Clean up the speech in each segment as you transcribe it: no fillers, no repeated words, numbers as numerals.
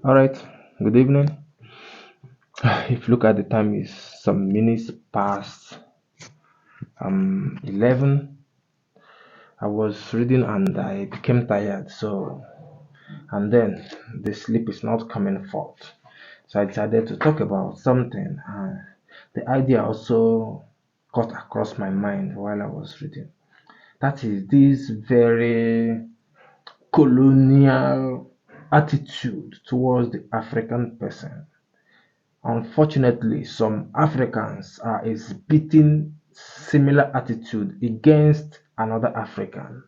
All right, good evening. If you look at the time, it's some minutes past 11. I was reading and I became tired, and then the sleep is not coming forth. So I decided to talk about something. The idea also got across my mind while I was reading. That is this very colonial attitude towards the African person. Unfortunately, some Africans are exhibiting similar attitude against another African.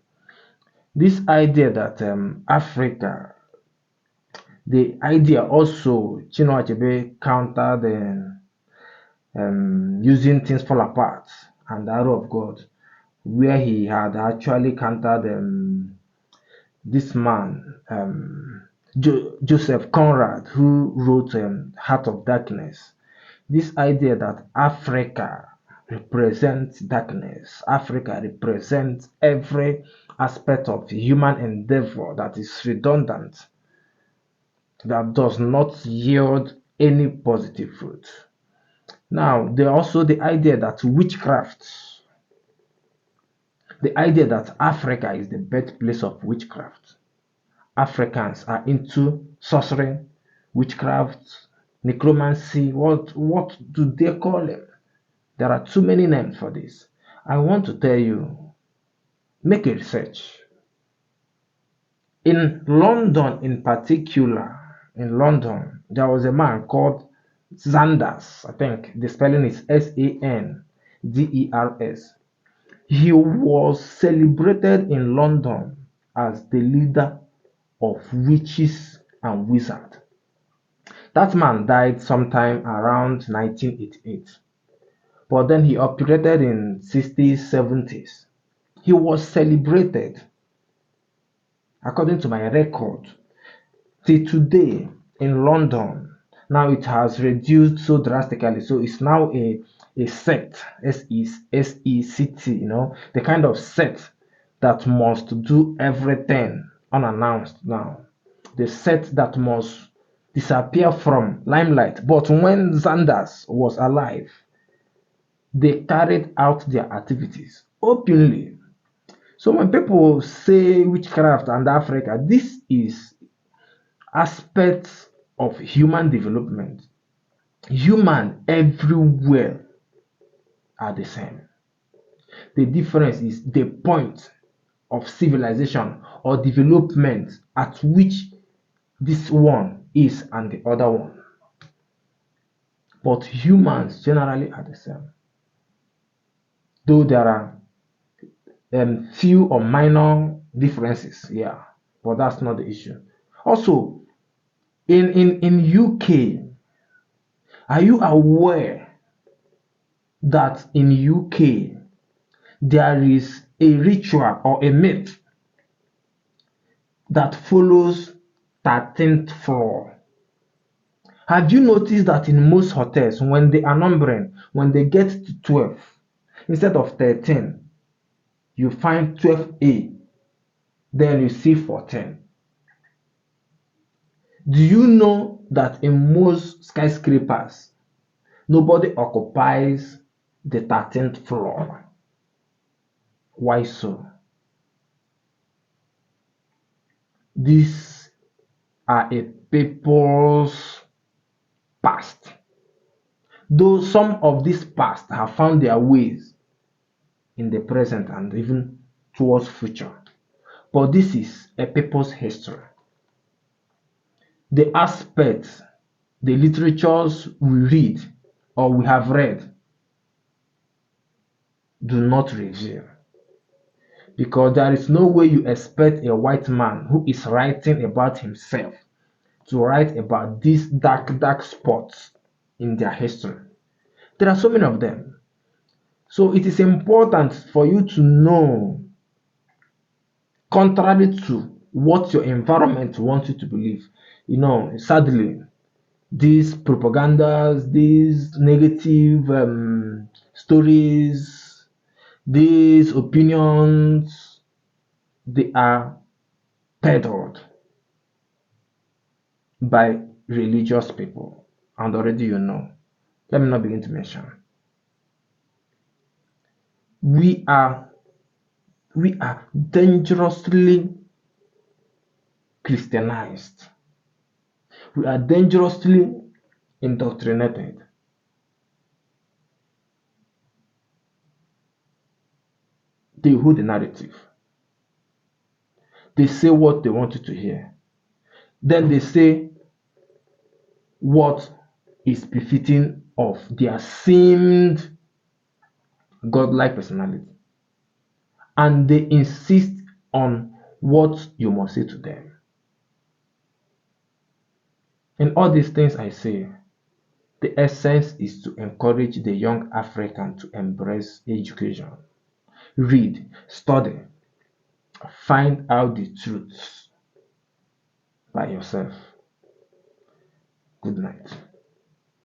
This idea that Africa, the idea also Chinua Achebe countered using things fall apart and the arrow of God, where he had actually countered this man, Joseph Conrad, who wrote Heart of Darkness. This idea that Africa represents darkness, Africa represents every aspect of human endeavor that is redundant, that does not yield any positive fruit. Now, there also the idea that witchcraft, the idea that Africa is the birthplace of witchcraft. Africans are into sorcery, witchcraft, necromancy. What do they call it? There are too many names for this. I want to tell you, make a research. In London, in particular, in London, there was a man called Sanders. I think the spelling is Sanders. He was celebrated in London as the leader of witches and wizards. That man died sometime around 1988, but then he operated in 60s, 70s. He was celebrated, according to my record, till today in London. Now it has reduced so drastically, so it's now a sect, SECT, the kind of sect that must do everything unannounced now. The sect that must disappear from limelight. But when Sanders was alive, they carried out their activities openly. So when people say witchcraft and Africa, this is aspects of human development. Human everywhere are the same. The difference is the point of civilization or development at which this one is and the other one. But humans generally are the same. Though there are few or minor differences, yeah, but that's not the issue. Also, in UK, are you aware that in UK there is a ritual or a myth that follows 13th floor? Have you noticed that in most hotels, when they are numbering, when they get to 12, instead of 13, you find 12A, then you see 14. Do you know that in most skyscrapers, nobody occupies the 13th floor? Why so? These are a people's past. Though some of these past have found their ways in the present and even towards future. But this is a people's history. The aspects, the literatures we read or we have read do not reveal. Because there is no way you expect a white man who is writing about himself to write about these dark spots in their history. There are so many of them. So it is important for you to know, contrary to what your environment wants you to believe. Sadly, these propagandas, these negative stories, these opinions, they are peddled. by religious people, and already you know. Let me not begin to mention. We are we are dangerously Christianized. We are dangerously indoctrinated. They hold the narrative. They say what they want you to hear. Then they say what is befitting of their seemed godlike personality. And they insist on what you must say to them. In all these things I say, the essence is to encourage the young African to embrace education. Read, study, find out the truths by yourself. Good night.